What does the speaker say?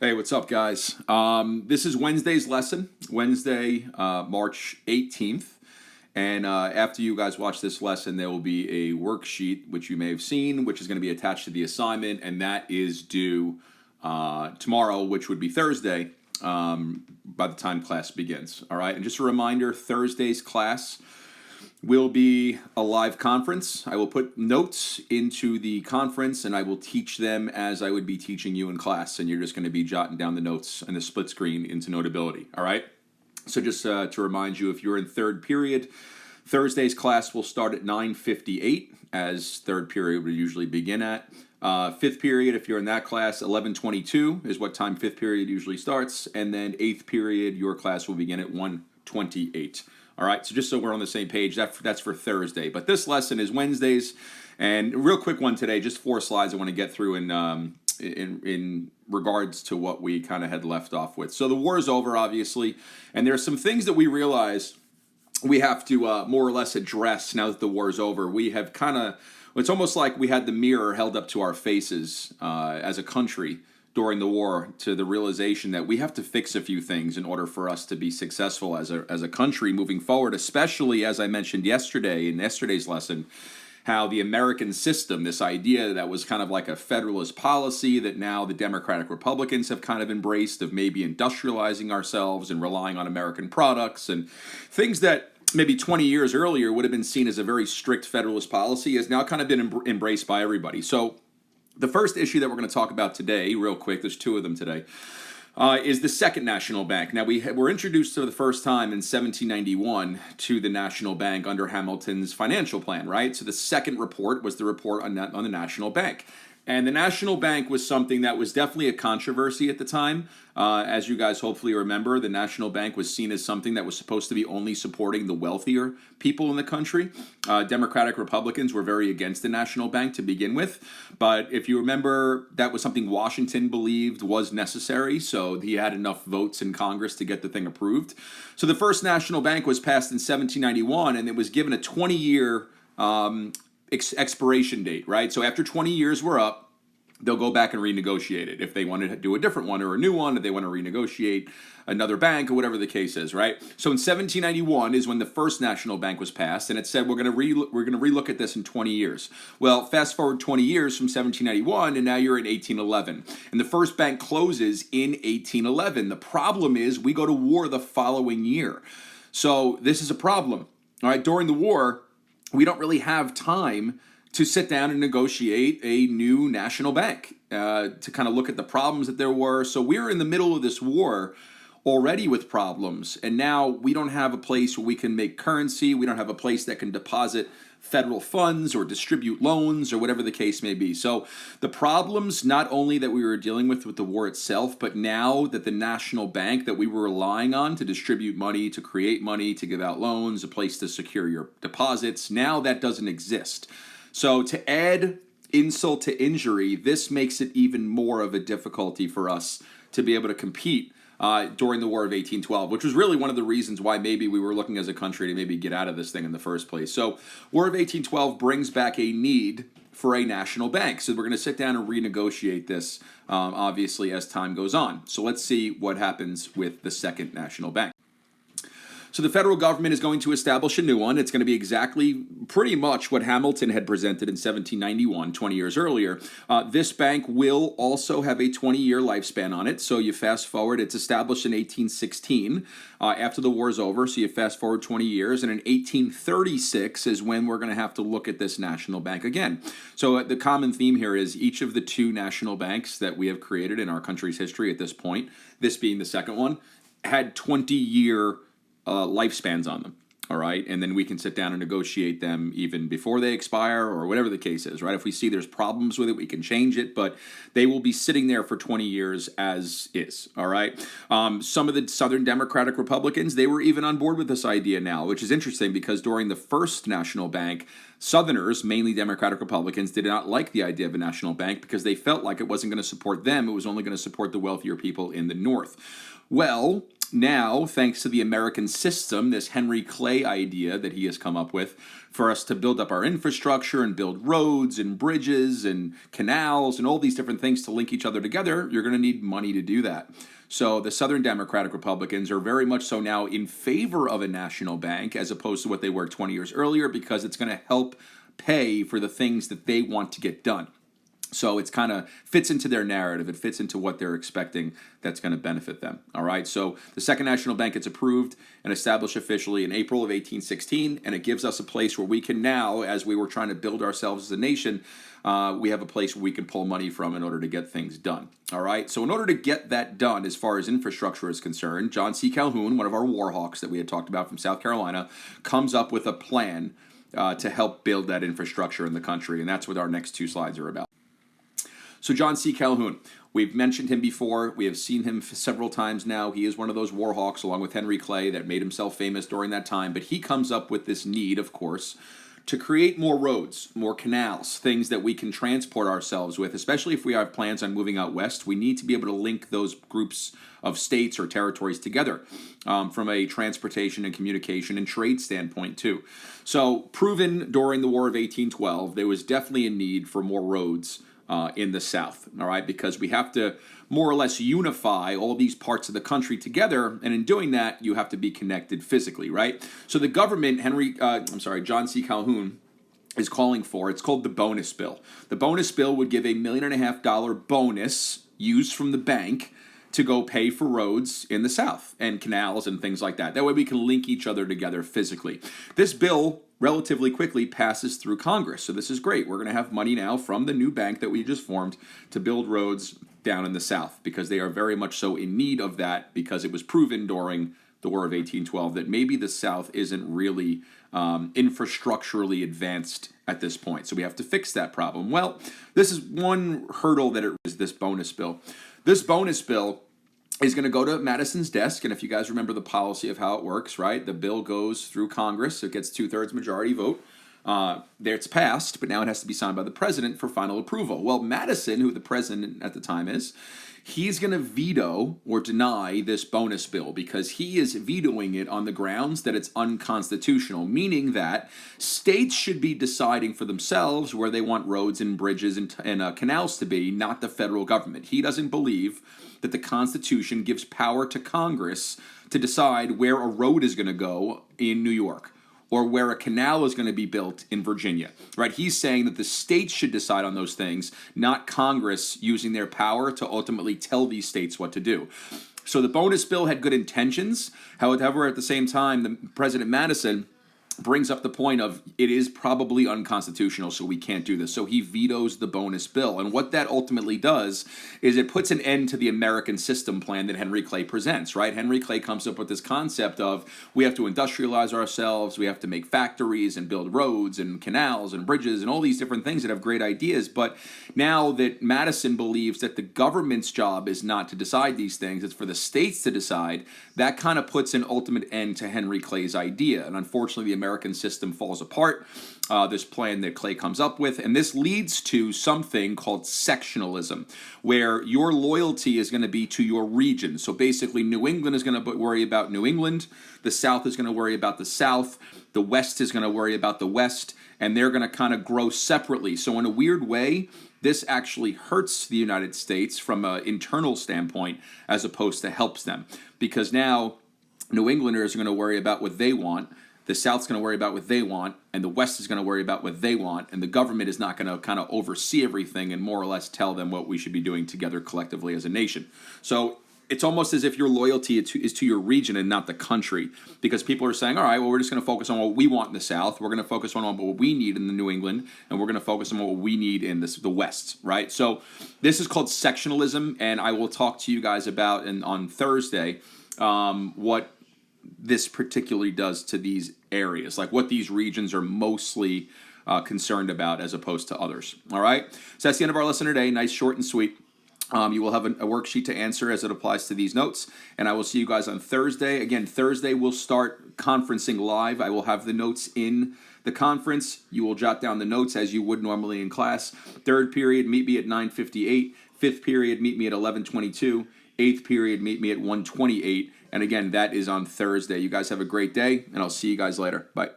Hey, what's up, guys? This is Wednesday's lesson, Wednesday, March 18th. And after you guys watch this lesson, there will be a worksheet, which you may have seen, which is going to be attached to the assignment. And that is due tomorrow, which would be Thursday, by the time class begins. All right. And just a reminder, Thursday's class will be a live conference. I will put notes into the conference and I will teach them as I would be teaching you in class. And you're just going to be jotting down the notes and the split screen into Notability. All right. So just to remind you, if you're in third period, Thursday's class will start at 9:58, as third period would usually begin at. Fifth period, if you're in that class, 11:22 is what time fifth period usually starts. And then eighth period, your class will begin at 1:28. All right, so just so we're on the same page, that's for Thursday. But this lesson is Wednesdays, and a real quick one today, just 4 slides I want to get through in regards to what we kind of had left off with. So the war is over, obviously, and there are some things that we realize we have to more or less address now that the war is over. We have kind of, it's almost like we had the mirror held up to our faces as a country during the war, to the realization that we have to fix a few things in order for us to be successful as a country moving forward, especially as I mentioned yesterday in yesterday's lesson, how the American system, this idea that was kind of like a federalist policy that now the Democratic Republicans have kind of embraced, of maybe industrializing ourselves and relying on American products, and things that maybe 20 years earlier would have been seen as a very strict federalist policy, has now kind of been embraced by everybody. So the first issue that we're going to talk about today, real quick, there's 2 of them today, is the Second National Bank. Now, we were introduced for the first time in 1791 to the National Bank under Hamilton's financial plan, right? So the second report was the report on the National Bank. And the National Bank was something that was definitely a controversy at the time. As you guys hopefully remember, the National Bank was seen as something that was supposed to be only supporting the wealthier people in the country. Democratic Republicans were very against the National Bank to begin with. But if you remember, that was something Washington believed was necessary. So he had enough votes in Congress to get the thing approved. So the first National Bank was passed in 1791, and it was given a 20-year expiration date, right? So after 20 years were up, they'll go back and renegotiate it. If they want to do a different one or a new one, if they want to renegotiate another bank or whatever the case is, right? So in 1791 is when the first national bank was passed, and it said we're going to relook at this in 20 years. Well, fast forward 20 years from 1791, and now you're in 1811, and the first bank closes in 1811. The problem is we go to war the following year, so this is a problem. All right, during the war, we don't really have time to sit down and negotiate a new national bank, to kind of look at the problems that there were. So we're in the middle of this war already with problems, and now we don't have a place where we can make currency. We don't have a place that can deposit federal funds or distribute loans or whatever the case may be. So the problems, not only that we were dealing with the war itself, but now that the national bank that we were relying on to distribute money, to create money, to give out loans, a place to secure your deposits, now that doesn't exist. So to add insult to injury, this makes it even more of a difficulty for us to be able to compete during the War of 1812, which was really one of the reasons why maybe we were looking as a country to maybe get out of this thing in the first place. So War of 1812 brings back a need for a national bank. So we're going to sit down and renegotiate this, obviously, as time goes on. So let's see what happens with the second national bank. So the federal government is going to establish a new one. It's going to be exactly pretty much what Hamilton had presented in 1791, 20 years earlier. This bank will also have a 20-year lifespan on it. So you fast forward, it's established in 1816 after the war is over. So you fast forward 20 years, and in 1836 is when we're going to have to look at this national bank again. So the common theme here is each of the 2 national banks that we have created in our country's history at this point, this being the second one, had 20-year lifespans on them. All right, and then we can sit down and negotiate them even before they expire or whatever the case is, right? If we see there's problems with it, we can change it, but they will be sitting there for 20 years as is, all right? Some of the Southern Democratic Republicans, they were even on board with this idea now, which is interesting because during the first national bank, Southerners, mainly Democratic Republicans, did not like the idea of a national bank because they felt like it wasn't going to support them. It was only going to support the wealthier people in the North. Well, Now, thanks to the American system, this Henry Clay idea that he has come up with for us to build up our infrastructure and build roads and bridges and canals and all these different things to link each other together, you're going to need money to do that. So the Southern Democratic Republicans are very much so now in favor of a national bank as opposed to what they were 20 years earlier, because it's going to help pay for the things that they want to get done. So it's kind of fits into their narrative. It fits into what they're expecting that's going to benefit them. All right. So the Second National Bank gets approved and established officially in April of 1816, and it gives us a place where we can now, as we were trying to build ourselves as a nation, we have a place where we can pull money from in order to get things done. All right. So in order to get that done, as far as infrastructure is concerned, John C. Calhoun, one of our war hawks that we had talked about from South Carolina, comes up with a plan to help build that infrastructure in the country, and that's what our next two slides are about. So John C. Calhoun, we've mentioned him before. We have seen him several times now. He is one of those war hawks, along with Henry Clay, that made himself famous during that time. But he comes up with this need, of course, to create more roads, more canals, things that we can transport ourselves with, especially if we have plans on moving out west. We need to be able to link those groups of states or territories together from a transportation and communication and trade standpoint too. So proven during the War of 1812, there was definitely a need for more roads in the South, all right, because we have to more or less unify all these parts of the country together, and in doing that, you have to be connected physically, right? So the government, John C. Calhoun is calling for, it's called the bonus bill. The bonus bill would give $1.5 million bonus used from the bank to go pay for roads in the South and canals and things like that. That way we can link each other together physically. This bill relatively quickly passes through Congress. So this is great. We're going to have money now from the new bank that we just formed to build roads down in the South, because they are very much so in need of that, because it was proven during the War of 1812 that maybe the South isn't really infrastructurally advanced at this point. So we have to fix that problem. Well, this is one hurdle that it is this bonus bill. This bonus bill is going to go to Madison's desk, and if you guys remember the policy of how it works, right? The bill goes through Congress, it gets 2/3 majority vote. There it's passed, but now it has to be signed by the president for final approval. Well, Madison, who the president at the time is, he's going to veto or deny this bonus bill, because he is vetoing it on the grounds that it's unconstitutional, meaning that states should be deciding for themselves where they want roads and bridges and canals to be, not the federal government. He doesn't believe that the Constitution gives power to Congress to decide where a road is going to go in New York, or where a canal is going to be built in Virginia, right? He's saying that the states should decide on those things, not Congress using their power to ultimately tell these states what to do. So the bonus bill had good intentions. However, at the same time, President Madison brings up the point of it is probably unconstitutional, so we can't do this. So he vetoes the bonus bill. And what that ultimately does is it puts an end to the American system plan that Henry Clay presents, right? Henry Clay comes up with this concept of we have to industrialize ourselves, we have to make factories and build roads and canals and bridges and all these different things that have great ideas. But now that Madison believes that the government's job is not to decide these things, it's for the states to decide, that kind of puts an ultimate end to Henry Clay's idea. And unfortunately, the American system falls apart, this plan that Clay comes up with, and this leads to something called sectionalism, where your loyalty is going to be to your region. So basically, New England is going to worry about New England, the South is going to worry about the South, the West is going to worry about the West, and they're going to kind of grow separately. So in a weird way, this actually hurts the United States from an internal standpoint as opposed to helps them, because now New Englanders are going to worry about what they want, the South's going to worry about what they want, and the West is going to worry about what they want, and the government is not going to kind of oversee everything and more or less tell them what we should be doing together collectively as a nation. So it's almost as if your loyalty is to your region and not the country, because people are saying, all right, well, we're just going to focus on what we want in the South, we're going to focus on what we need in the New England, and we're going to focus on what we need in the West, right? So this is called sectionalism, and I will talk to you guys about on Thursday what this particularly does to these areas, like what these regions are mostly concerned about as opposed to others. All right, so that's the end of our lesson today. Nice, short, and sweet. You will have a worksheet to answer as it applies to these notes, and I will see you guys on Thursday. Again, Thursday we'll start conferencing live. I will have the notes in the conference. You will jot down the notes as you would normally in class. Third period, meet me at 9:58. Fifth period, meet me at 11:22. Eighth period, meet me at 1:28. And again, that is on Thursday. You guys have a great day, and I'll see you guys later. Bye.